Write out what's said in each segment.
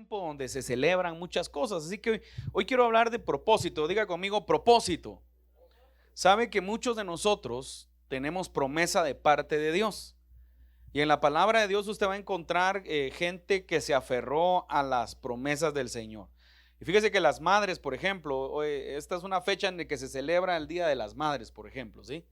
tiempo donde se celebran muchas cosas. Así que hoy quiero hablar de propósito. Diga conmigo propósito. Sabe que muchos de nosotros tenemos promesa de parte de Dios. Y en la palabra de Dios usted va a encontrar gente que se aferró a las promesas del Señor. Y fíjese que las madres, por ejemplo, esta es una fecha en la que se celebra el Día de las Madres, por ejemplo, ¿sí?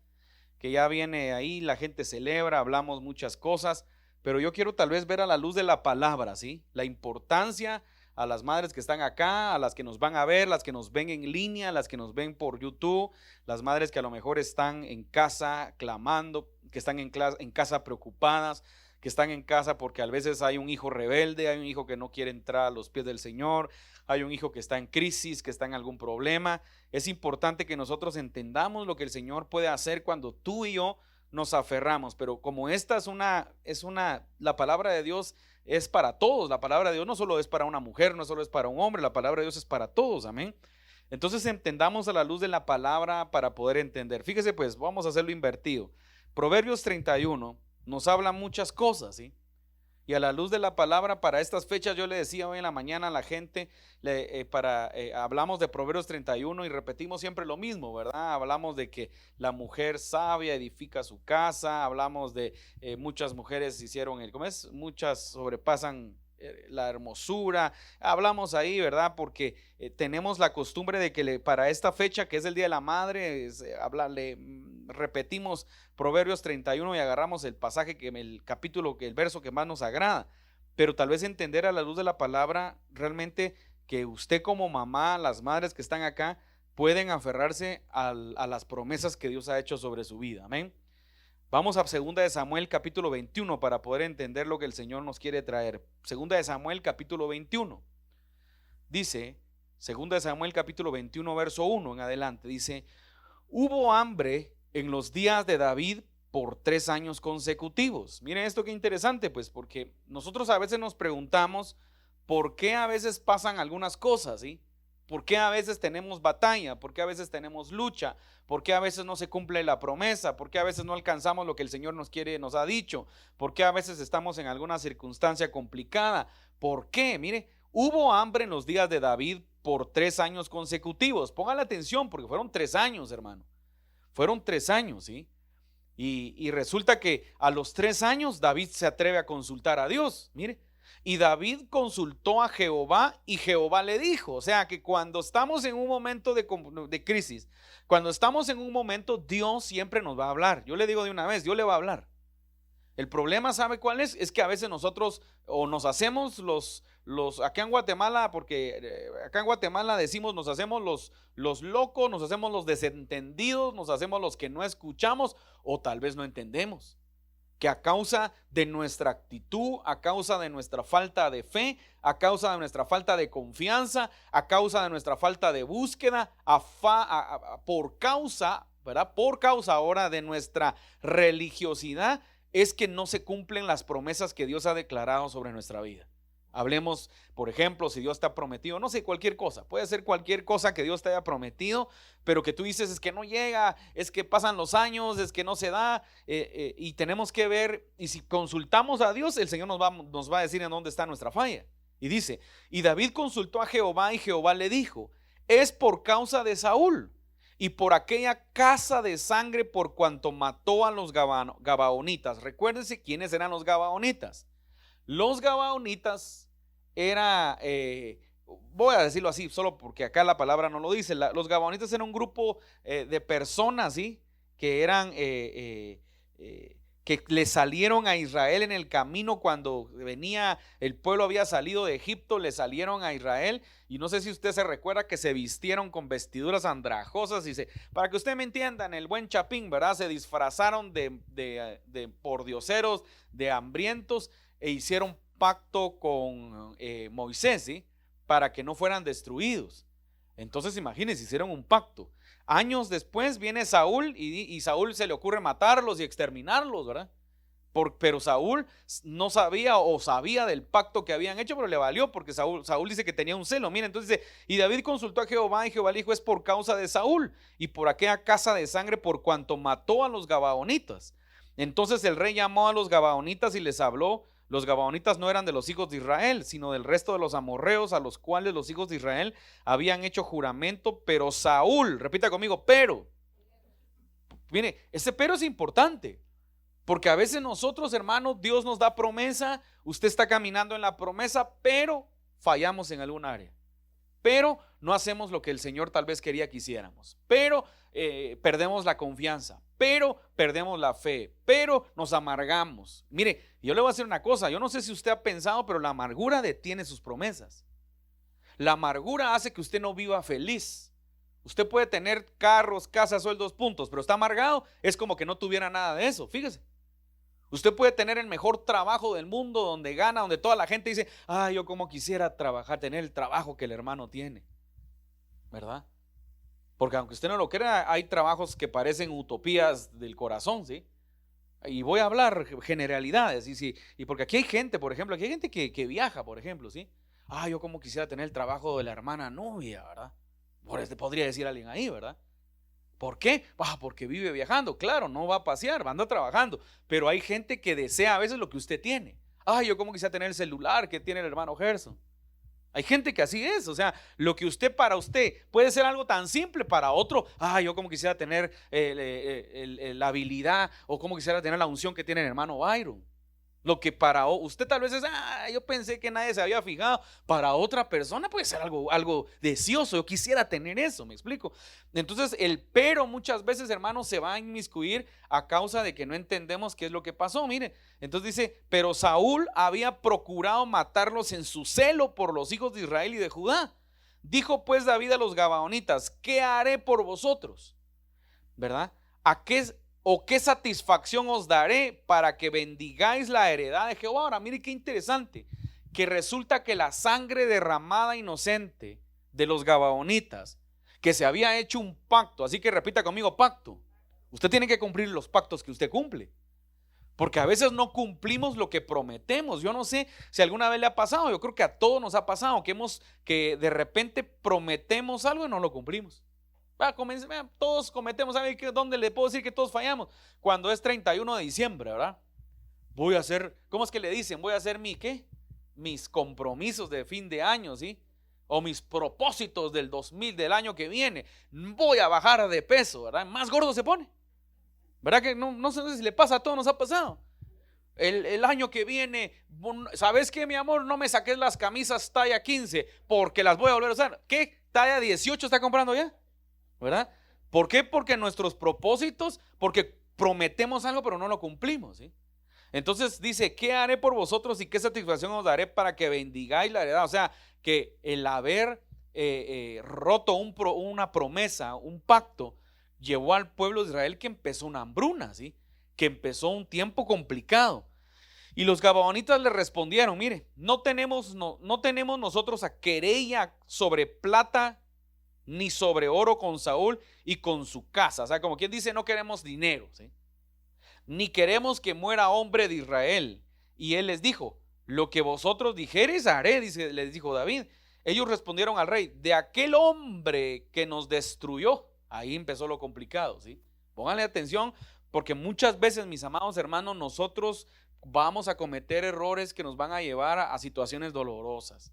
Que ya viene ahí, la gente celebra, hablamos muchas cosas, pero yo quiero tal vez ver a la luz de la palabra, ¿sí? La importancia a las madres que están acá, a las que nos van a ver, las que nos ven en línea, las que nos ven por YouTube, las madres que a lo mejor están en casa clamando, que están en casa preocupadas, que están en casa porque a veces hay un hijo rebelde, hay un hijo que no quiere entrar a los pies del Señor, hay un hijo que está en crisis, que está en algún problema. Es importante que nosotros entendamos lo que el Señor puede hacer cuando tú y yo nos aferramos, pero como esta la palabra de Dios es para todos. La palabra de Dios no solo es para una mujer, no solo es para un hombre, la palabra de Dios es para todos, amén. Entonces entendamos a la luz de la palabra para poder entender. Fíjese pues, vamos a hacerlo invertido. Proverbios 31 nos habla muchas cosas, ¿sí? Y a la luz de la palabra para estas fechas, yo le decía hoy en la mañana a la gente, hablamos de Proverbios 31 y repetimos siempre lo mismo, ¿verdad? Hablamos de que la mujer sabia edifica su casa, hablamos de muchas mujeres hicieron muchas sobrepasan la hermosura, hablamos ahí, ¿verdad? Porque tenemos la costumbre de que para esta fecha que es el Día de la Madre, repetimos Proverbios 31 y agarramos el pasaje, el verso que más nos agrada, pero tal vez entender a la luz de la palabra realmente que usted como mamá, las madres que están acá, pueden aferrarse a las promesas que Dios ha hecho sobre su vida, amén. Vamos a 2 de Samuel capítulo 21 para poder entender lo que el Señor nos quiere traer. 2 de Samuel capítulo 21. Dice, 2 de Samuel capítulo 21 verso 1 en adelante, dice: hubo hambre en los días de David por 3 años consecutivos. Miren esto qué interesante, pues, porque nosotros a veces nos preguntamos por qué a veces pasan algunas cosas, ¿sí? ¿Por qué a veces tenemos batalla? ¿Por qué a veces tenemos lucha? ¿Por qué a veces no se cumple la promesa? ¿Por qué a veces no alcanzamos lo que el Señor nos ha dicho? ¿Por qué a veces estamos en alguna circunstancia complicada? ¿Por qué? Mire, hubo hambre en los días de David por 3 años consecutivos. Póngale atención porque fueron 3 años, hermano. Fueron 3 años, ¿sí? Y resulta que a los 3 años David se atreve a consultar a Dios, mire. Y David consultó a Jehová y Jehová le dijo, o sea que cuando estamos en un momento de crisis, cuando estamos en un momento, Dios siempre nos va a hablar. Yo le digo de una vez, Dios le va a hablar. El problema, ¿sabe cuál es? Es que a veces nosotros o nos hacemos acá en Guatemala, porque acá en Guatemala decimos nos hacemos los locos, nos hacemos los desentendidos, nos hacemos los que no escuchamos o tal vez no entendemos. Que a causa de nuestra actitud, a causa de nuestra falta de fe, a causa de nuestra falta de confianza, a causa de nuestra falta de búsqueda, por causa ahora de nuestra religiosidad, es que no se cumplen las promesas que Dios ha declarado sobre nuestra vida. Hablemos, por ejemplo, si Dios te ha prometido, no sé, cualquier cosa, puede ser cualquier cosa que Dios te haya prometido, pero que tú dices es que no llega, es que pasan los años, es que no se da, y tenemos que ver, y si consultamos a Dios, el Señor nos va a decir en dónde está nuestra falla. Y dice, y David consultó a Jehová y Jehová le dijo, es por causa de Saúl y por aquella casa de sangre por cuanto mató a los gabaonitas. Recuérdense quiénes eran los gabaonitas. Los gabaonitas voy a decirlo así, solo porque acá la palabra no lo dice. Los gabaonitas eran un grupo de personas, ¿sí? Que eran que le salieron a Israel en el camino cuando el pueblo había salido de Egipto, le salieron a Israel. Y no sé si usted se recuerda que se vistieron con vestiduras andrajosas para que usted me entienda, en el buen chapín, ¿verdad? Se disfrazaron de pordioseros, de hambrientos, e hicieron pacto con Moisés, ¿sí? Para que no fueran destruidos. Entonces imagínense, hicieron un pacto. Años después viene Saúl y Saúl se le ocurre matarlos y exterminarlos, ¿verdad? Pero Saúl no sabía o sabía del pacto que habían hecho, pero le valió porque Saúl dice que tenía un celo. Mira, entonces dice, y David consultó a Jehová y Jehová le dijo, es por causa de Saúl y por aquella casa de sangre por cuanto mató a los gabaonitas. Entonces el rey llamó a los gabaonitas y les habló Los gabaonitas no eran de los hijos de Israel, sino del resto de los amorreos a los cuales los hijos de Israel habían hecho juramento, pero Saúl, repita conmigo, pero. Mire, ese pero es importante, porque a veces nosotros, hermanos, Dios nos da promesa, usted está caminando en la promesa, pero fallamos en algún área. Pero no hacemos lo que el Señor tal vez quería que hiciéramos, pero perdemos la confianza, pero perdemos la fe, pero nos amargamos. Mire, yo le voy a decir una cosa, yo no sé si usted ha pensado, pero la amargura detiene sus promesas. La amargura hace que usted no viva feliz. Usted puede tener carros, casas, sueldos, puntos, pero está amargado, es como que no tuviera nada de eso, fíjese. Usted puede tener el mejor trabajo del mundo, donde gana, donde toda la gente dice, yo como quisiera trabajar, tener el trabajo que el hermano tiene, ¿verdad? Porque aunque usted no lo crea, hay trabajos que parecen utopías del corazón, ¿sí? Y voy a hablar generalidades, y porque aquí hay gente, por ejemplo, aquí hay gente que viaja, por ejemplo, ¿sí? Yo como quisiera tener el trabajo de la hermana novia, ¿verdad? Podría decir alguien ahí, ¿verdad? ¿Por qué? Porque vive viajando, claro, no va a pasear, anda trabajando, pero hay gente que desea a veces lo que usted tiene. Yo como quisiera tener el celular que tiene el hermano Gerson. Hay gente que así es, o sea, lo que para usted puede ser algo tan simple, para otro, yo como quisiera tener la habilidad, o como quisiera tener la unción que tiene el hermano Byron. Lo que para usted tal vez es, yo pensé que nadie se había fijado, para otra persona puede ser algo deseoso, yo quisiera tener eso, ¿me explico? Entonces el pero muchas veces, hermanos, se va a inmiscuir a causa de que no entendemos qué es lo que pasó. Mire, entonces dice, pero Saúl había procurado matarlos en su celo por los hijos de Israel y de Judá. Dijo pues David a los gabaonitas, ¿qué haré por vosotros? ¿Verdad? ¿Qué satisfacción os daré para que bendigáis la heredad de Jehová? Ahora, mire qué interesante, que resulta que la sangre derramada inocente de los gabaonitas, que se había hecho un pacto, así que repita conmigo, pacto. Usted tiene que cumplir los pactos que usted cumple, porque a veces no cumplimos lo que prometemos. Yo no sé si alguna vez le ha pasado, yo creo que a todos nos ha pasado, que de repente prometemos algo y no lo cumplimos. Todos cometemos, ¿sabe dónde le puedo decir que todos fallamos? Cuando es 31 de diciembre, ¿verdad? Voy a hacer, ¿cómo es que le dicen? Voy a hacer mis compromisos de fin de año, ¿sí? O mis propósitos del año que viene. Voy a bajar de peso, ¿verdad? Más gordo se pone. ¿Verdad que no sé si le pasa a todos, nos ha pasado? El año que viene, ¿sabes qué, mi amor? No me saques las camisas talla 15 porque las voy a volver a usar. ¿Qué? ¿Talla 18 está comprando ya? ¿Verdad? ¿Por qué? Porque nuestros propósitos, porque prometemos algo pero no lo cumplimos, ¿sí? Entonces dice, ¿qué haré por vosotros y qué satisfacción os daré para que bendigáis la heredad? O sea, que el haber roto una promesa, un pacto, llevó al pueblo de Israel que empezó una hambruna, ¿sí? Que empezó un tiempo complicado. Y los gabaonitas le respondieron, mire, no tenemos nosotros a querella sobre plata ni sobre oro con Saúl y con su casa. O sea, como quien dice, no queremos dinero, ¿sí? Ni queremos que muera hombre de Israel. Y él les dijo, lo que vosotros dijereis haré, les dijo David. Ellos respondieron al rey, de aquel hombre que nos destruyó. Ahí empezó lo complicado, ¿sí? Pónganle atención, porque muchas veces, mis amados hermanos, nosotros vamos a cometer errores que nos van a llevar a situaciones dolorosas.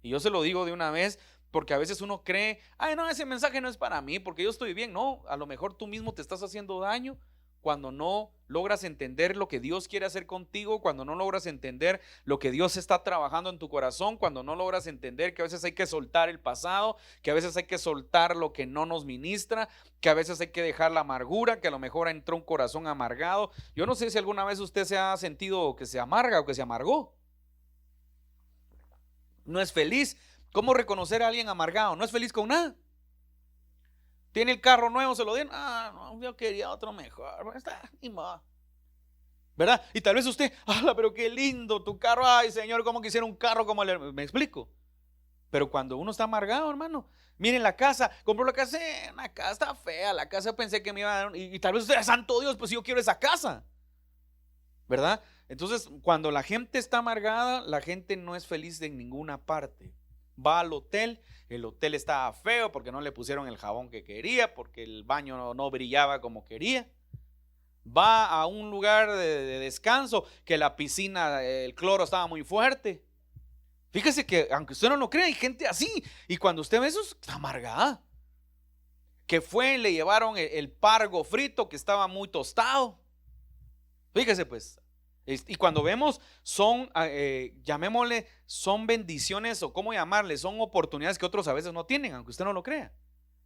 Y yo se lo digo de una vez, porque a veces uno cree, no, ese mensaje no es para mí, porque yo estoy bien. No, a lo mejor tú mismo te estás haciendo daño cuando no logras entender lo que Dios quiere hacer contigo, cuando no logras entender lo que Dios está trabajando en tu corazón, cuando no logras entender que a veces hay que soltar el pasado, que a veces hay que soltar lo que no nos ministra, que a veces hay que dejar la amargura, que a lo mejor entró un corazón amargado. Yo no sé si alguna vez usted se ha sentido que se amarga o que se amargó. No es feliz. ¿Cómo reconocer a alguien amargado? No es feliz con nada. Tiene el carro nuevo, se lo dieron. No, yo quería otro mejor. Está, ni modo. ¿Verdad? Y tal vez usted, pero qué lindo tu carro. Ay, Señor, cómo quisiera un carro como el. ¿Me explico? Pero cuando uno está amargado, hermano, miren la casa, compró la casa, una casa está fea, la casa pensé que me iba a dar, y tal vez usted, santo Dios, pues yo quiero esa casa. ¿Verdad? Entonces, cuando la gente está amargada, la gente no es feliz en ninguna parte. Va al hotel, el hotel estaba feo porque no le pusieron el jabón que quería, porque el baño no brillaba como quería. Va a un lugar de descanso, que la piscina, el cloro estaba muy fuerte. Fíjese que aunque usted no lo crea, hay gente así. Y cuando usted ve eso, está amargada. Que fue, le llevaron el pargo frito que estaba muy tostado. Fíjese pues. Y cuando vemos, son, llamémosle, son bendiciones o cómo llamarle, son oportunidades que otros a veces no tienen, aunque usted no lo crea.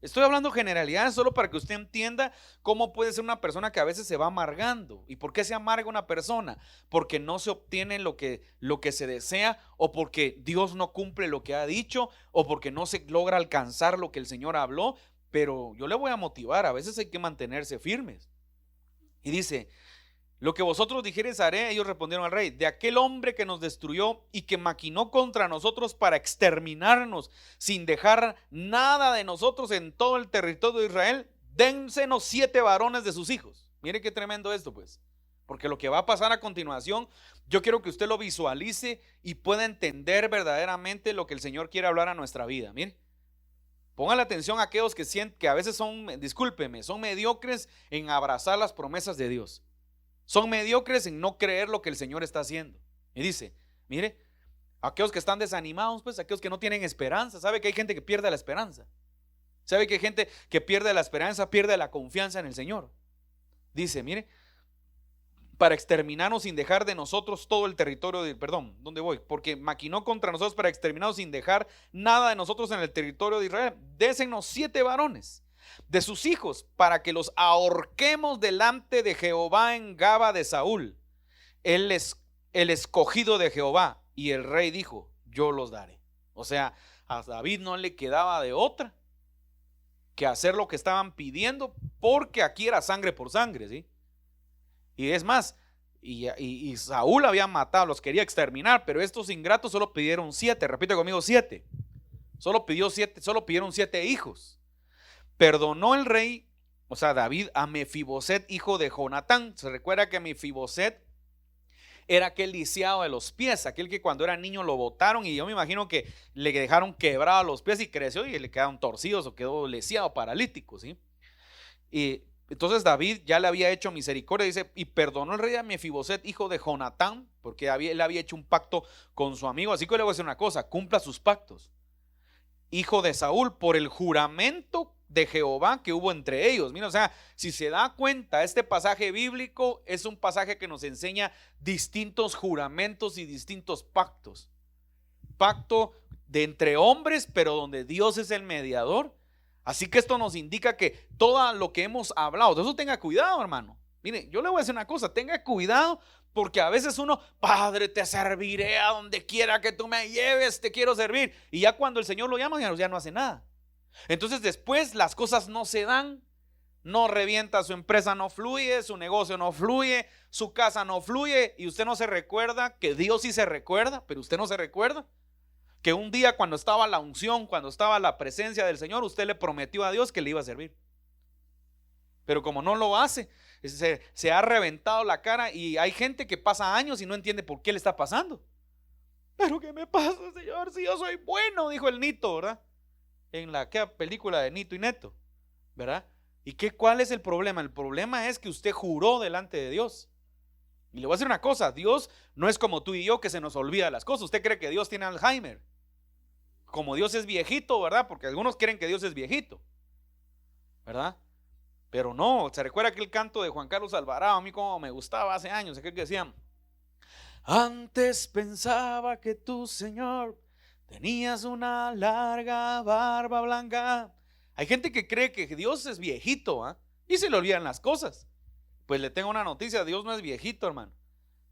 Estoy hablando generalidades solo para que usted entienda cómo puede ser una persona que a veces se va amargando. ¿Y por qué se amarga una persona? Porque no se obtiene lo que se desea, o porque Dios no cumple lo que ha dicho, o porque no se logra alcanzar lo que el Señor habló. Pero yo le voy a motivar, a veces hay que mantenerse firmes. Y dice: lo que vosotros dijereis haré. Ellos respondieron al rey: de aquel hombre que nos destruyó y que maquinó contra nosotros para exterminarnos, sin dejar nada de nosotros en todo el territorio de Israel, dénsenos 7 varones de sus hijos. Mire qué tremendo esto pues, porque lo que va a pasar a continuación, yo quiero que usted lo visualice y pueda entender verdaderamente lo que el Señor quiere hablar a nuestra vida. Mire, pongan la atención a aquellos que sienten que a veces son, discúlpeme, son mediocres en abrazar las promesas de Dios. Son mediocres en no creer lo que el Señor está haciendo. Y dice: mire, aquellos que están desanimados, pues, aquellos que no tienen esperanza. ¿Sabe que hay gente que pierde la esperanza? ¿Sabe que hay gente que pierde la esperanza, pierde la confianza en el Señor? Dice: mire, para exterminarnos sin dejar de nosotros todo el territorio de, perdón, ¿dónde voy? Porque maquinó contra nosotros para exterminarnos sin dejar nada de nosotros en el territorio de Israel. Désenos 7 varones de sus hijos para que los ahorquemos delante de Jehová en Gaba de Saúl. Él es el escogido de Jehová. Y el rey dijo: yo los daré. O sea, a David no le quedaba de otra que hacer lo que estaban pidiendo, porque aquí era sangre por sangre, ¿sí? Y es más, y Saúl había matado, los quería exterminar, pero estos ingratos solo pidieron 7. Repite conmigo: 7. Solo pidieron 7 hijos. Perdonó el rey, o sea David, a Mefiboset, hijo de Jonatán. Se recuerda que Mefiboset era aquel lisiado de los pies, aquel que cuando era niño lo botaron, y yo me imagino que le dejaron quebrado los pies y creció y le quedaron torcidos o quedó lisiado, paralítico, ¿sí? Y entonces David ya le había hecho misericordia, dice: y perdonó el rey a Mefiboset, hijo de Jonatán, porque él había hecho un pacto con su amigo. Así que le voy a decir una cosa: cumpla sus pactos, hijo de Saúl, por el juramento de Jehová que hubo entre ellos. Mira, o sea, si se da cuenta, este pasaje bíblico es un pasaje que nos enseña distintos juramentos y distintos pactos. Pacto de entre hombres, pero donde Dios es el mediador. Así que esto nos indica que todo lo que hemos hablado, de eso tenga cuidado, hermano. Mire, yo le voy a decir una cosa: tenga cuidado, porque a veces uno: Padre, te serviré a donde quiera que tú me lleves, te quiero servir. Y ya cuando el Señor lo llama, ya no hace nada. Entonces después las cosas no se dan, no revienta, su empresa no fluye, su negocio no fluye, su casa no fluye, y usted no se recuerda que Dios sí se recuerda, pero usted no se recuerda que un día, cuando estaba la unción, cuando estaba la presencia del Señor, usted le prometió a Dios que le iba a servir. Pero como no lo hace, se ha reventado la cara, y hay gente que pasa años y no entiende por qué le está pasando. ¿Pero qué me pasa, Señor? Si yo soy bueno, dijo el Nito, ¿verdad? En la película de Nito y Neto, ¿verdad? ¿Y cuál es el problema? El problema es que usted juró delante de Dios. Y le voy a decir una cosa: Dios no es como tú y yo, que se nos olvida las cosas. Usted cree que Dios tiene Alzheimer, como Dios es viejito, ¿verdad? Porque algunos creen que Dios es viejito, ¿verdad? Pero no. Se recuerda aquel canto de Juan Carlos Alvarado, a mí como me gustaba hace años, aquel que decían: antes pensaba que tú, Señor, tenías una larga barba blanca. Hay gente que cree que Dios es viejito, ¿eh? Y se le olvidan las cosas. Pues le tengo una noticia: Dios no es viejito, hermano,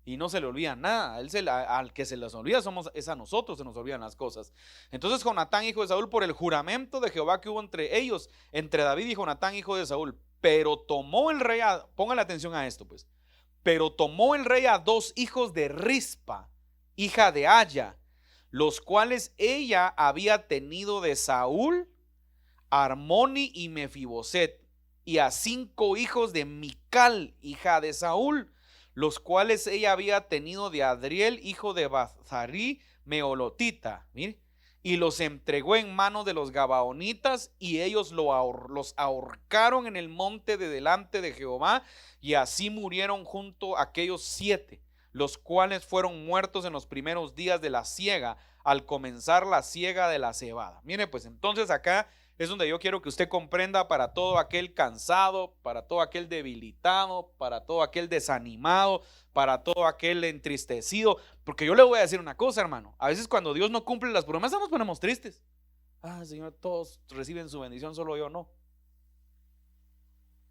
y no se le olvida nada. Al que se les olvida es a nosotros, se nos olvidan las cosas. Entonces Jonatán, hijo de Saúl, por el juramento de Jehová que hubo entre ellos, entre David y Jonatán, hijo de Saúl, pero tomó el rey pongan atención a esto pues, pero tomó el rey a 2 hijos de Rispa, hija de Aya, los cuales ella había tenido de Saúl, Armoni y Mefiboset, y a 5 hijos de Mical, hija de Saúl, los cuales ella había tenido de Adriel, hijo de Bazarí, Meolotita. Mire, y los entregó en manos de los gabaonitas, y ellos los ahorcaron en el monte de delante de Jehová, y así murieron junto a aquellos 7, los cuales fueron muertos en los primeros días de la siega, al comenzar la siega de la cebada. Mire, pues entonces acá es donde yo quiero que usted comprenda, para todo aquel cansado, para todo aquel debilitado, para todo aquel desanimado, para todo aquel entristecido, porque yo le voy a decir una cosa, hermano: a veces cuando Dios no cumple las promesas nos ponemos tristes. Señor, todos reciben su bendición, solo yo no.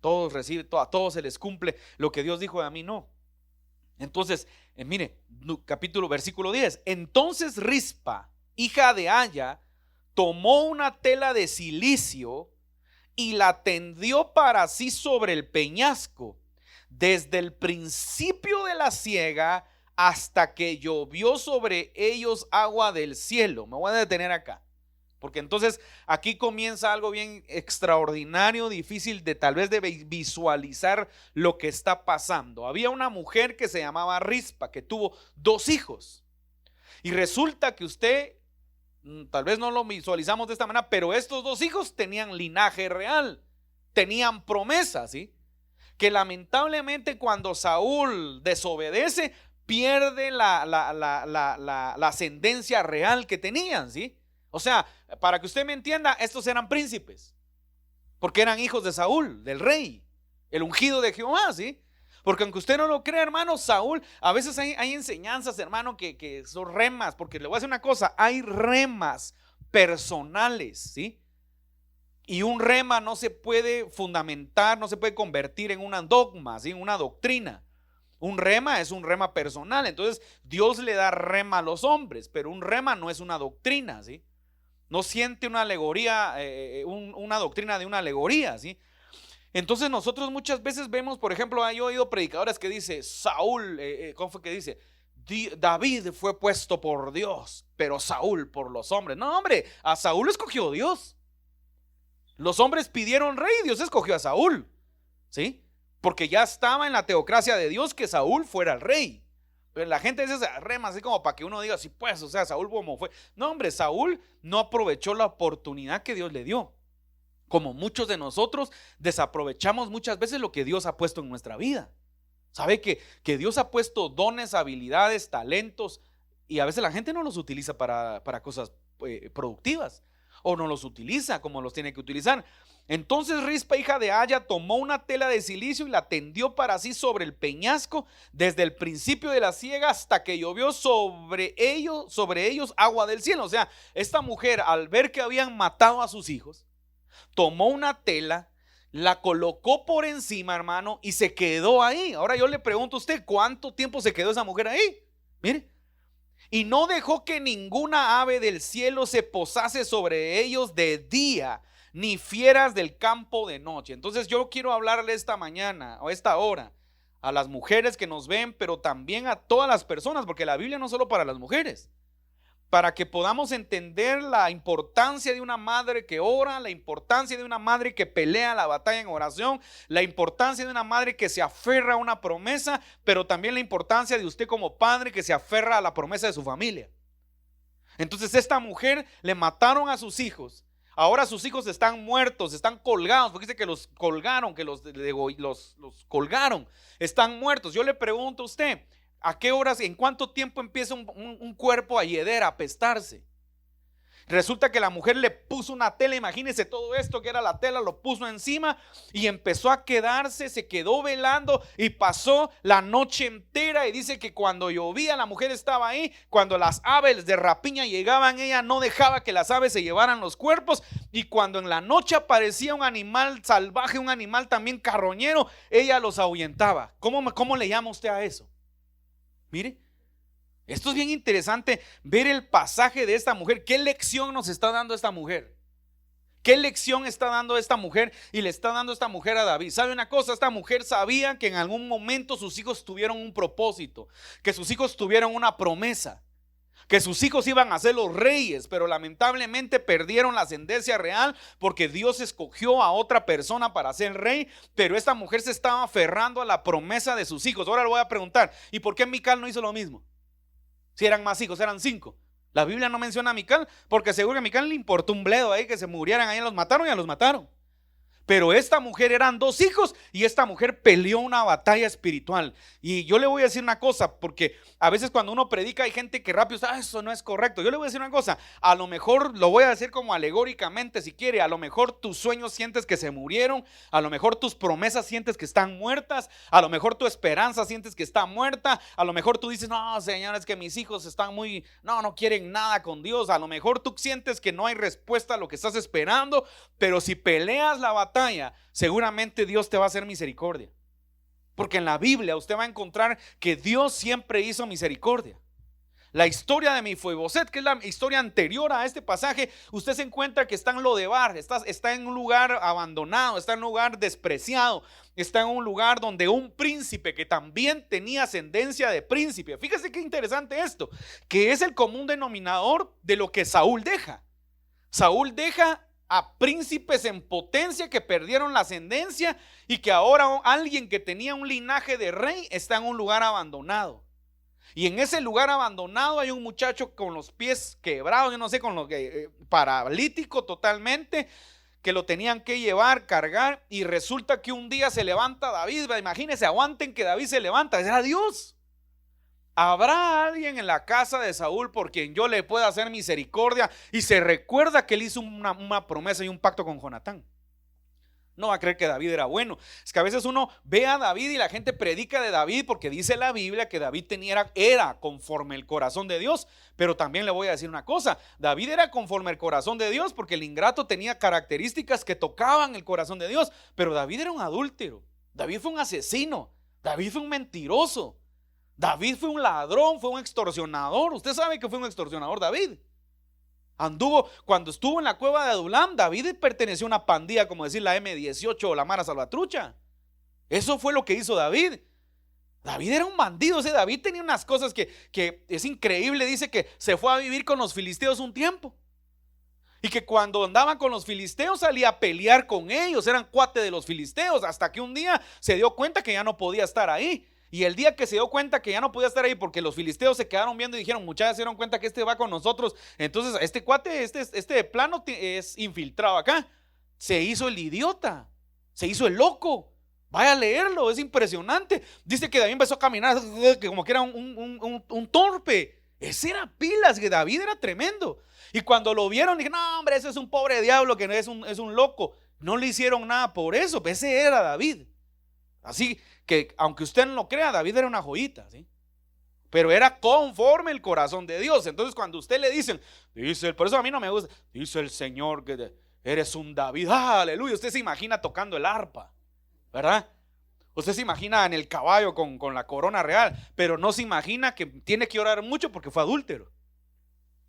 Todos reciben, a todos se les cumple lo que Dios dijo, de a mí no. Entonces, mire, versículo 10. Entonces Rispa, hija de Aya, tomó una tela de cilicio y la tendió para sí sobre el peñasco, desde el principio de la siega hasta que llovió sobre ellos agua del cielo. Me voy a detener acá, porque entonces aquí comienza algo bien extraordinario, difícil de tal vez de visualizar lo que está pasando. Había una mujer que se llamaba Rispa, que tuvo 2 hijos, y resulta que usted, tal vez no lo visualizamos de esta manera, pero estos 2 hijos tenían linaje real, tenían promesas, ¿sí? Que lamentablemente cuando Saúl desobedece, pierde la ascendencia real que tenían, ¿sí? O sea, para que usted me entienda, estos eran príncipes, porque eran hijos de Saúl, del rey, el ungido de Jehová, ¿sí? Porque aunque usted no lo crea, hermano, Saúl, a veces hay enseñanzas, hermano, que son remas, porque le voy a decir una cosa: hay remas personales, ¿sí? Y un rema no se puede fundamentar, no se puede convertir en una dogma, ¿sí? En una doctrina. Un rema es un rema personal. Entonces Dios le da rema a los hombres, pero un rema no es una doctrina, ¿sí? No siente una alegoría, una doctrina de una alegoría, ¿sí? Entonces nosotros muchas veces vemos, por ejemplo, he oído predicadores que dice Saúl, ¿cómo fue que dice? David fue puesto por Dios, pero Saúl por los hombres. No, hombre, a Saúl escogió Dios. Los hombres pidieron rey y Dios escogió a Saúl, ¿sí? Porque ya estaba en la teocracia de Dios que Saúl fuera el rey. Pero la gente dice rema así como para que uno diga, sí, pues, o sea, Saúl como fue. No, hombre, Saúl no aprovechó la oportunidad que Dios le dio. Como muchos de nosotros desaprovechamos muchas veces lo que Dios ha puesto en nuestra vida. ¿Sabe que Dios ha puesto dones, habilidades, talentos, y a veces la gente no los utiliza para cosas productivas, o no los utiliza como los tiene que utilizar? Entonces Rispa, hija de Aya, tomó una tela de cilicio y la tendió para sí sobre el peñasco, desde el principio de la siega hasta que llovió sobre ellos agua del cielo. O sea, esta mujer, al ver que habían matado a sus hijos, tomó una tela, la colocó por encima, hermano, y se quedó ahí. Ahora yo le pregunto a usted, ¿cuánto tiempo se quedó esa mujer ahí? Mire. Y no dejó que ninguna ave del cielo se posase sobre ellos de día, ni fieras del campo de noche. Entonces yo quiero hablarle esta mañana o esta hora a las mujeres que nos ven, pero también a todas las personas, porque la Biblia no es solo para las mujeres, para que podamos entender la importancia de una madre que ora, la importancia de una madre que pelea la batalla en oración, la importancia de una madre que se aferra a una promesa, pero también la importancia de usted como padre que se aferra a la promesa de su familia. Entonces esta mujer le mataron a sus hijos. Ahora sus hijos están muertos, están colgados, porque dice que los colgaron, que los colgaron, están muertos. Yo le pregunto a usted, ¿a qué horas, en cuánto tiempo empieza un cuerpo a hieder, a apestarse? Resulta que la mujer le puso una tela, imagínense todo esto que era la tela, lo puso encima y empezó a quedarse, se quedó velando y pasó la noche entera. Y dice que cuando llovía la mujer estaba ahí, cuando las aves de rapiña llegaban, ella no dejaba que las aves se llevaran los cuerpos, y cuando en la noche aparecía un animal salvaje, un animal también carroñero, ella los ahuyentaba. ¿Cómo le llama usted a eso? Mire, esto es bien interesante ver el pasaje de esta mujer. ¿Qué lección nos está dando esta mujer? ¿Qué lección está dando esta mujer? Y le está dando esta mujer a David. ¿Sabe una cosa? Esta mujer sabía que en algún momento sus hijos tuvieron un propósito, que sus hijos tuvieron una promesa, que sus hijos iban a ser los reyes, pero lamentablemente perdieron la ascendencia real porque Dios escogió a otra persona para ser rey. Pero esta mujer se estaba aferrando a la promesa de sus hijos. Ahora le voy a preguntar, ¿y por qué Mical no hizo lo mismo? Si eran más hijos, eran 5. La Biblia no menciona a Mical porque seguro que a Mical le importó un bledo ahí que se murieran, ahí los mataron y ya los mataron. Pero esta mujer eran 2 hijos y esta mujer peleó una batalla espiritual. Y yo le voy a decir una cosa, porque a veces cuando uno predica hay gente que rápido dice, eso no es correcto. Yo le voy a decir una cosa, a lo mejor lo voy a decir como alegóricamente si quiere, a lo mejor tus sueños sientes que se murieron, a lo mejor tus promesas sientes que están muertas, a lo mejor tu esperanza sientes que está muerta, a lo mejor tú dices, no, Señor, es que mis hijos están no quieren nada con Dios, a lo mejor tú sientes que no hay respuesta a lo que estás esperando, pero si peleas la batalla, seguramente Dios te va a hacer misericordia. Porque en la Biblia usted va a encontrar que Dios siempre hizo misericordia. La historia de Mefiboset, que es la historia anterior a este pasaje, usted se encuentra que está en Lodebar, está en un lugar abandonado, está en un lugar despreciado, está en un lugar donde un príncipe que también tenía ascendencia de príncipe. Fíjese qué interesante esto, que es el común denominador de lo que Saúl deja. Saúl deja a príncipes en potencia que perdieron la ascendencia y que ahora alguien que tenía un linaje de rey está en un lugar abandonado. Y en ese lugar abandonado hay un muchacho con los pies quebrados, yo no sé, con los paralítico totalmente, que lo tenían que llevar, cargar, y resulta que un día se levanta David. Imagínense, aguanten que David se levanta, era Dios. ¿Habrá alguien en la casa de Saúl por quien yo le pueda hacer misericordia? Y se recuerda que él hizo una promesa y un pacto con Jonatán. No va a creer que David era bueno. Es que a veces uno ve a David y la gente predica de David porque dice la Biblia que David era conforme el corazón de Dios. Pero también le voy a decir una cosa, David era conforme el corazón de Dios porque el ingrato tenía características que tocaban el corazón de Dios. Pero David era un adúltero, David fue un asesino, David fue un mentiroso, David fue un ladrón, fue un extorsionador. Usted sabe que fue un extorsionador David. Cuando estuvo en la cueva de Adulam, David perteneció a una pandilla, como decir la M18 o la Mara Salvatrucha. Eso fue lo que hizo David. David era un bandido. David tenía unas cosas que es increíble. Dice que se fue a vivir con los filisteos un tiempo, y que cuando andaba con los filisteos salía a pelear con ellos. Eran cuate de los filisteos, hasta que un día se dio cuenta que ya no podía estar ahí. Y el día que se dio cuenta que ya no podía estar ahí, porque los filisteos se quedaron viendo y dijeron, muchachos, se dieron cuenta que este va con nosotros, entonces este cuate, este plano es infiltrado acá. Se hizo el idiota, se hizo el loco. Vaya a leerlo, es impresionante. Dice que David empezó a caminar como que era un torpe. Ese era pilas, que David era tremendo. Y cuando lo vieron, dije, no, hombre, ese es un pobre diablo que es un loco. No le hicieron nada por eso, ese era David. Así que, aunque usted no lo crea, David era una joyita, ¿sí? Pero era conforme el corazón de Dios. Entonces cuando usted le dicen, por eso a mí no me gusta, dice el Señor que eres un David, aleluya. Usted se imagina tocando el arpa, ¿verdad? Usted se imagina en el caballo con la corona real, pero no se imagina que tiene que orar mucho porque fue adúltero,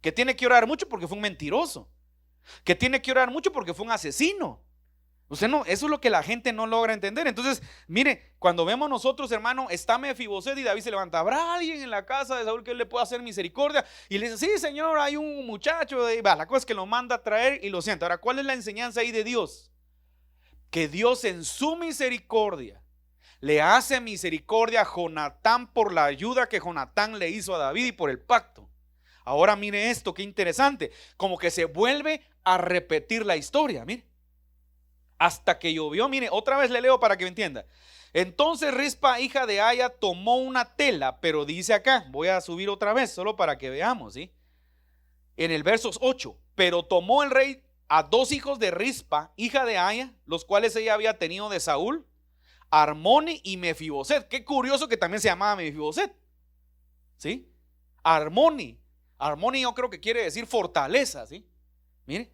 que tiene que orar mucho porque fue un mentiroso, que tiene que orar mucho porque fue un asesino. Usted no, eso es lo que la gente no logra entender. Entonces, mire, cuando vemos nosotros, hermano, está Mefiboset y David se levanta. ¿Habrá alguien en la casa de Saúl que él le pueda hacer misericordia? Y le dice, sí, señor, hay un muchacho. La cosa es que lo manda a traer y lo sienta. Ahora, ¿cuál es la enseñanza ahí de Dios? Que Dios en su misericordia le hace misericordia a Jonatán por la ayuda que Jonatán le hizo a David y por el pacto. Ahora mire esto, qué interesante. Como que se vuelve a repetir la historia, mire. Hasta que llovió, mire, otra vez le leo para que me entienda. Entonces Rispa, hija de Aya, tomó una tela, pero dice acá, voy a subir otra vez, solo para que veamos, ¿sí? En el verso 8, pero tomó el rey a 2 hijos de Rispa, hija de Aya, los cuales ella había tenido de Saúl, Armoni y Mefiboset. Qué curioso que también se llamaba Mefiboset, ¿sí? Armoni yo creo que quiere decir fortaleza, ¿sí? Mire.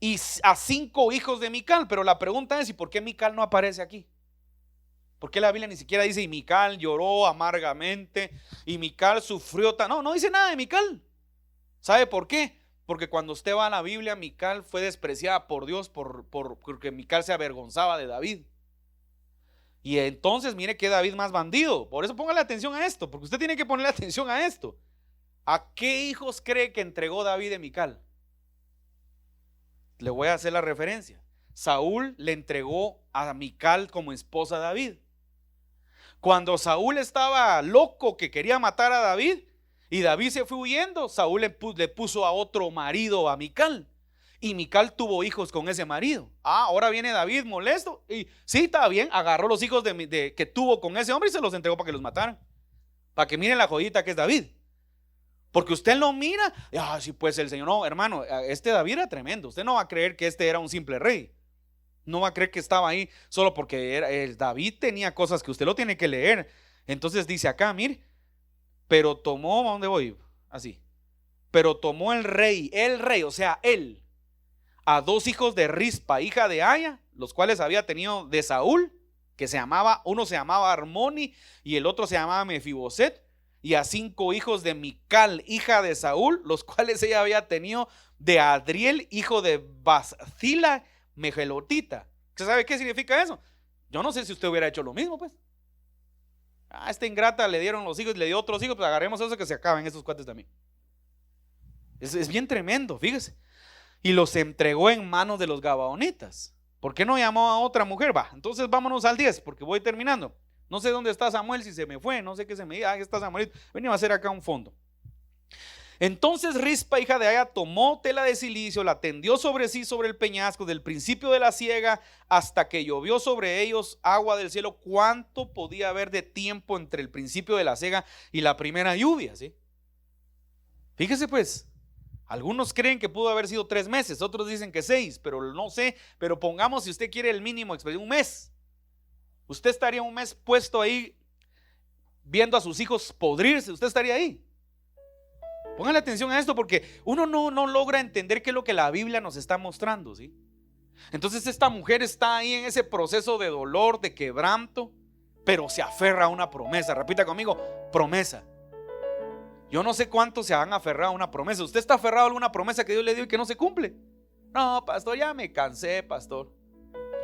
Y a 5 hijos de Mical. Pero la pregunta es, ¿y por qué Mical no aparece aquí? ¿Por qué la Biblia ni siquiera dice, y Mical lloró amargamente, y Mical sufrió? No dice nada de Mical. ¿Sabe por qué? Porque cuando usted va a la Biblia, Mical fue despreciada por Dios porque Mical se avergonzaba de David. Y entonces mire que David más bandido. Por eso póngale atención a esto, porque usted tiene que ponerle atención a esto. ¿A qué hijos cree que entregó David de Mical? Le voy a hacer la referencia. Saúl le entregó a Mical como esposa a David. Cuando Saúl estaba loco que quería matar a David Y David se fue huyendo. Saúl le puso a otro marido, a Mical. Y Mical tuvo hijos con ese marido. Ahora viene David molesto. Y sí, está bien, agarró los hijos que tuvo con ese hombre y se los entregó para que los mataran. Para que miren la joyita que es David. Porque usted lo mira. Sí, pues el Señor, no, hermano, este David era tremendo. Usted no va a creer que este era un simple rey. No va a creer que estaba ahí solo porque David tenía cosas que usted lo tiene que leer. Entonces dice acá, mire, pero tomó, ¿a dónde voy? Así. Pero tomó el rey, o sea, él, a 2 hijos de Rispa, hija de Aya, los cuales había tenido de Saúl, uno se llamaba Armoni y el otro se llamaba Mefiboset, y a 5 hijos de Mical, hija de Saúl, los cuales ella había tenido de Adriel, hijo de Bascila, Megelotita. ¿Usted sabe qué significa eso? Yo no sé si usted hubiera hecho lo mismo, pues. A esta ingrata le dieron los hijos y le dio otros hijos, pues agarremos eso que se acaben estos cuates también. Es bien tremendo, fíjese. Y los entregó en manos de los gabaonitas. ¿Por qué no llamó a otra mujer? Entonces vámonos al 10, porque voy terminando. No sé dónde está Samuel, si se me fue, no sé qué se me diga. Aquí está Samuel. Venimos a hacer acá un fondo. Entonces Rispa, hija de Aya, tomó tela de silicio, la tendió sobre sí, sobre el peñasco, del principio de la siega hasta que llovió sobre ellos agua del cielo. ¿Cuánto podía haber de tiempo entre el principio de la siega y la primera lluvia? ¿Sí? Fíjese pues, algunos creen que pudo haber sido 3 meses, otros dicen que 6, pero no sé. Pero pongamos, si usted quiere el mínimo, un mes. Usted estaría un mes puesto ahí viendo a sus hijos podrirse. Usted estaría ahí. Póngale atención a esto, porque uno no logra entender qué es lo que la Biblia nos está mostrando, ¿sí? Entonces esta mujer está ahí en ese proceso de dolor, de quebranto, pero se aferra a una promesa. Repita conmigo, promesa. Yo no sé cuántos se han aferrado a una promesa. ¿Usted está aferrado a alguna promesa que Dios le dio y que no se cumple? No, pastor, ya me cansé, pastor.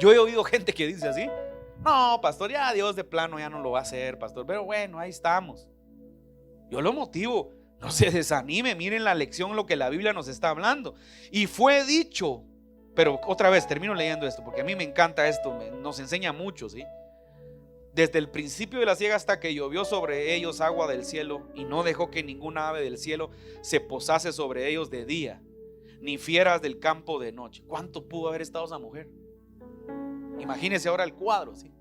Yo he oído gente que dice así. No, pastor, ya Dios de plano ya no lo va a hacer, pastor. Pero bueno, ahí estamos. Yo lo motivo. No se desanime, miren la lección, lo que la Biblia nos está hablando. Y fue dicho, pero otra vez termino leyendo esto, porque a mí me encanta esto, nos enseña mucho, ¿sí? Desde el principio de la siega hasta que llovió sobre ellos agua del cielo, y no dejó que ninguna ave del cielo se posase sobre ellos de día, ni fieras del campo de noche. ¿Cuánto pudo haber estado esa mujer? Imagínese ahora el cuadro, ¿sí?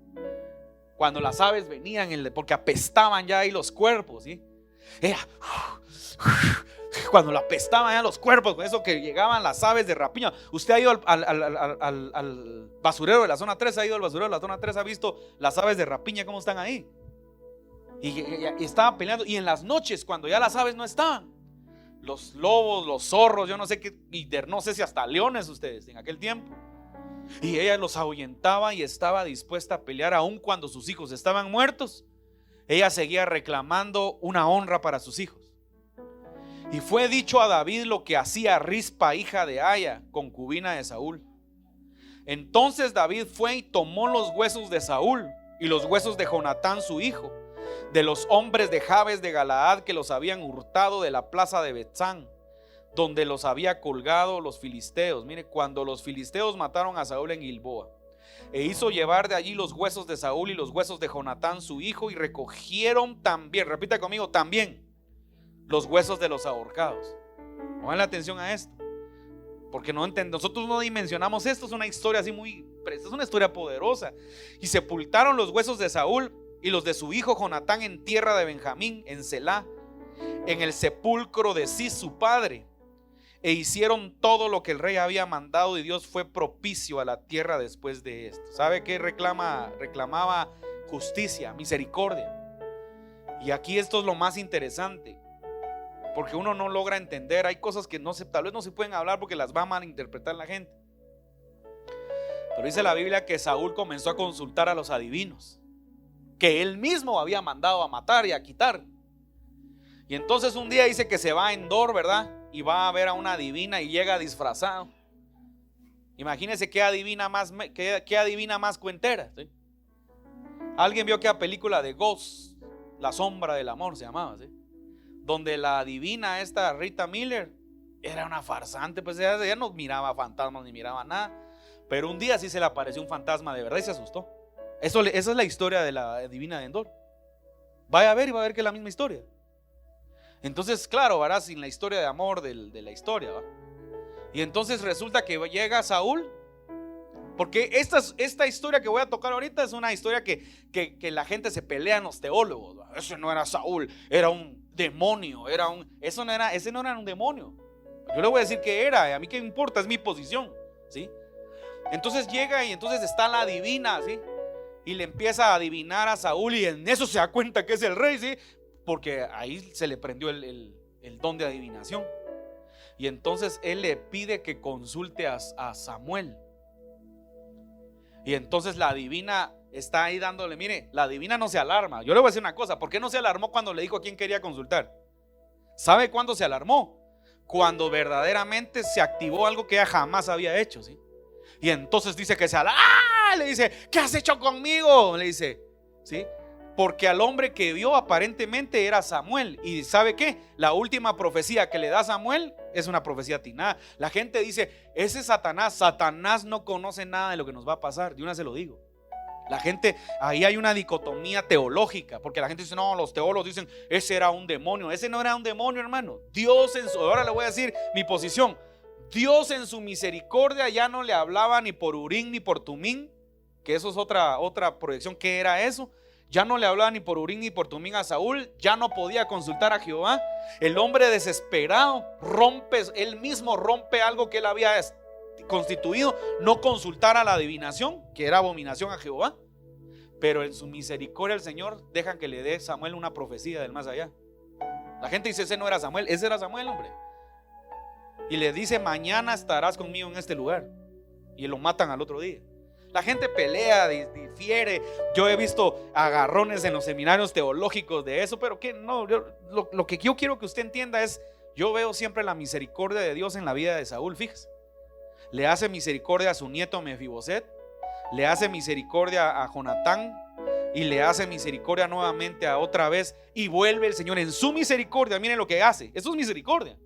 Cuando las aves venían, porque apestaban ya ahí los cuerpos, ¿sí? Cuando la apestaban ya los cuerpos, con eso que llegaban las aves de rapiña. Usted ha ido al basurero de la zona 3, ha ido al basurero de la zona 3, ha visto las aves de rapiña cómo están ahí. Y estaban peleando. Y en las noches, cuando ya las aves no estaban, los lobos, los zorros, yo no sé qué, y no sé si hasta leones ustedes en aquel tiempo. Y ella los ahuyentaba y estaba dispuesta a pelear aun cuando sus hijos estaban muertos. Ella seguía reclamando una honra para sus hijos. Y fue dicho a David lo que hacía Rispa, hija de Aya, concubina de Saúl. Entonces David fue y tomó los huesos de Saúl y los huesos de Jonatán su hijo, de los hombres de Jabes de Galaad que los habían hurtado de la plaza de Betzán, donde los había colgado los filisteos. Mire, cuando los filisteos mataron a Saúl en Gilboa. E hizo llevar de allí los huesos de Saúl y los huesos de Jonatán su hijo, y recogieron también, repita conmigo, también los huesos de los ahorcados. Pongan la atención a esto, porque nosotros no dimensionamos esto. Es una historia así es una historia poderosa. Y sepultaron los huesos de Saúl y los de su hijo Jonatán en tierra de Benjamín, en Selá, en el sepulcro de Cis su padre. E hicieron todo lo que el rey había mandado, y Dios fue propicio a la tierra después de esto. ¿Sabe qué reclamaba? Justicia, misericordia. Y aquí esto es lo más interesante, porque uno no logra entender. Hay cosas que tal vez no se pueden hablar porque las va a malinterpretar la gente. Pero dice la Biblia que Saúl comenzó a consultar a los adivinos, que él mismo había mandado a matar y a quitar. Y entonces un día dice que se va a Endor, ¿verdad? Y va a ver a una adivina y llega disfrazado. Imagínense qué adivina más cuentera, ¿sí? Alguien vio aquella película de Ghost, La sombra del amor se llamaba, ¿sí? Donde la adivina esta Rita Miller era una farsante, pues ella no miraba fantasmas ni miraba nada. Pero un día sí se le apareció un fantasma de verdad y se asustó. Esa es la historia de la adivina de Endor. Vaya a ver y va a ver que es la misma historia. Entonces, claro, ¿verdad? Sin la historia de amor de la historia, ¿va? Y entonces resulta que llega Saúl. Porque esta historia que voy a tocar ahorita es una historia que la gente se pelea en los teólogos, ¿va? Ese no era Saúl, era un demonio, ese no era un demonio. Yo le voy a decir que era, a mí qué me importa, es mi posición, ¿sí? Entonces llega y entonces está la adivina, ¿sí? Y le empieza a adivinar a Saúl y en eso se da cuenta que es el rey, ¿sí? Porque ahí se le prendió el don de adivinación. Y entonces él le pide que consulte a Samuel. Y entonces la adivina está ahí dándole, mire, la adivina no se alarma. Yo le voy a decir una cosa, ¿por qué no se alarmó cuando le dijo a quién quería consultar? ¿Sabe cuándo se alarmó? Cuando verdaderamente se activó algo que ella jamás había hecho, ¿sí? Y entonces dice que le dice, ¿qué has hecho conmigo? Le dice, ¿sí? Porque al hombre que vio aparentemente era Samuel. Y ¿sabe qué? La última profecía que le da Samuel es una profecía atinada. La gente dice, ese es Satanás. Satanás no conoce nada de lo que nos va a pasar. De una se lo digo. La gente, ahí hay una dicotomía teológica. Porque la gente dice, no, los teólogos dicen, ese era un demonio. Ese no era un demonio, hermano. Dios ahora le voy a decir mi posición. Dios en su misericordia ya no le hablaba ni por Urim ni por Tumín. Que eso es otra proyección. ¿Qué era eso? Ya no le hablaba ni por Urim ni por Tumín a Saúl. Ya no podía consultar a Jehová. El hombre desesperado él mismo rompe algo que él había constituido. No consultar a la adivinación, que era abominación a Jehová. Pero en su misericordia el Señor deja que le dé Samuel una profecía del más allá. La gente dice, ese no era Samuel. Ese era Samuel, hombre. Y le dice, mañana estarás conmigo en este lugar. Y lo matan al otro día. La gente pelea, difiere. Yo he visto agarrones en los seminarios teológicos de eso, pero que no, lo que yo quiero que usted entienda es, yo veo siempre la misericordia de Dios en la vida de Saúl. Fíjese, le hace misericordia a su nieto Mefiboset, le hace misericordia a Jonatán y le hace misericordia nuevamente a otra vez, y vuelve el Señor en su misericordia. Miren lo que hace, eso es misericordia.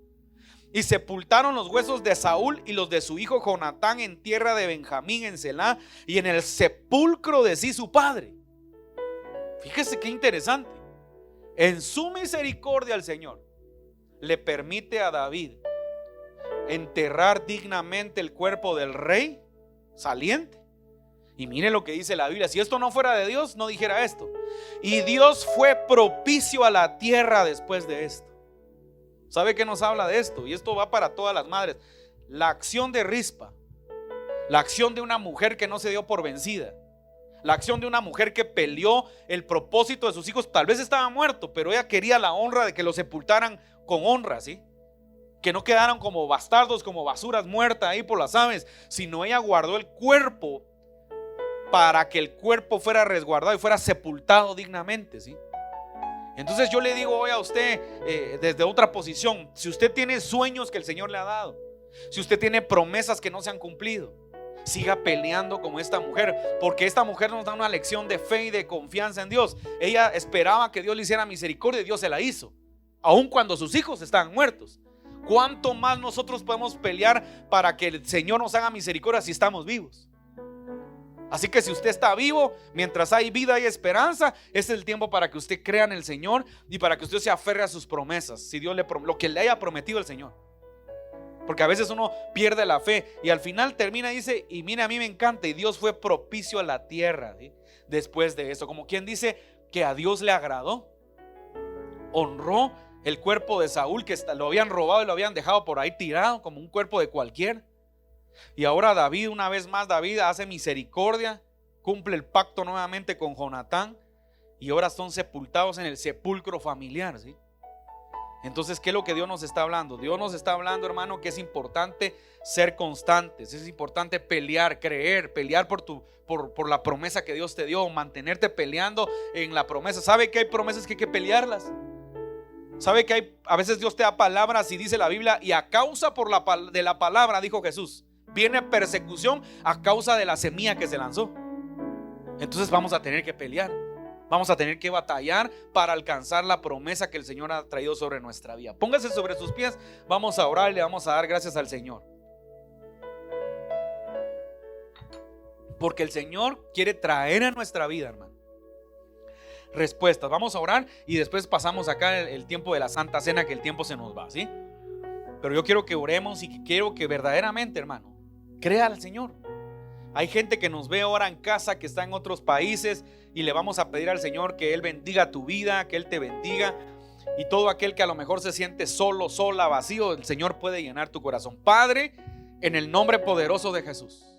Y sepultaron los huesos de Saúl y los de su hijo Jonatán en tierra de Benjamín en Selá, y en el sepulcro de sí su padre. Fíjese qué interesante. En su misericordia el Señor le permite a David enterrar dignamente el cuerpo del rey saliente. Y mire lo que dice la Biblia. Si esto no fuera de Dios, no dijera esto. Y Dios fue propicio a la tierra después de esto. ¿Sabe qué nos habla de esto? Y esto va para todas las madres. La acción de Rispa, la acción de una mujer que no se dio por vencida, la acción de una mujer que peleó el propósito de sus hijos. Tal vez estaba muerto, pero ella quería la honra de que lo sepultaran con honra, ¿sí? Que no quedaran como bastardos, como basuras muertas ahí por las aves, sino ella guardó el cuerpo para que el cuerpo fuera resguardado y fuera sepultado dignamente, ¿sí? Entonces yo le digo hoy a usted, desde otra posición, si usted tiene sueños que el Señor le ha dado, si usted tiene promesas que no se han cumplido, siga peleando como esta mujer, porque esta mujer nos da una lección de fe y de confianza en Dios. Ella esperaba que Dios le hiciera misericordia y Dios se la hizo, aun cuando sus hijos estaban muertos. ¿Cuánto más nosotros podemos pelear para que el Señor nos haga misericordia si estamos vivos? Así que si usted está vivo, mientras hay vida y esperanza, es el tiempo para que usted crea en el Señor y para que usted se aferre a sus promesas. Si Dios lo que le haya prometido el Señor. Porque a veces uno pierde la fe y al final termina y dice, y mira, a mí me encanta, y Dios fue propicio a la tierra, ¿sí? Después de eso, como quien dice que a Dios le agradó. Honró el cuerpo de Saúl, que lo habían robado y lo habían dejado por ahí tirado como un cuerpo de cualquiera. Y ahora David, una vez más David hace misericordia, cumple el pacto nuevamente con Jonatán, y ahora son sepultados en el sepulcro familiar, ¿sí? Entonces, ¿qué es lo que Dios nos está hablando? Dios nos está hablando, hermano, que es importante ser constantes, es importante pelear, creer, pelear por la promesa que Dios te dio, mantenerte peleando en la promesa. ¿Sabe que hay promesas que hay que pelearlas? ¿Sabe que a veces Dios te da palabras y dice la Biblia, y a causa de la palabra, dijo Jesús, viene persecución a causa de la semilla que se lanzó? Entonces vamos a tener que pelear, vamos a tener que batallar para alcanzar la promesa que el Señor ha traído sobre nuestra vida. Póngase sobre sus pies, vamos a orar y le vamos a dar gracias al Señor, porque el Señor quiere traer a nuestra vida, hermano, respuestas. Vamos a orar y después pasamos acá el tiempo de la Santa Cena, que el tiempo se nos va, ¿sí? Pero yo quiero que oremos y que quiero que verdaderamente, hermano, crea al Señor. Hay gente que nos ve ahora en casa, que está en otros países, y le vamos a pedir al Señor que Él bendiga tu vida, que Él te bendiga. Y todo aquel que a lo mejor se siente solo, sola, vacío, el Señor puede llenar tu corazón. Padre, en el nombre poderoso de Jesús,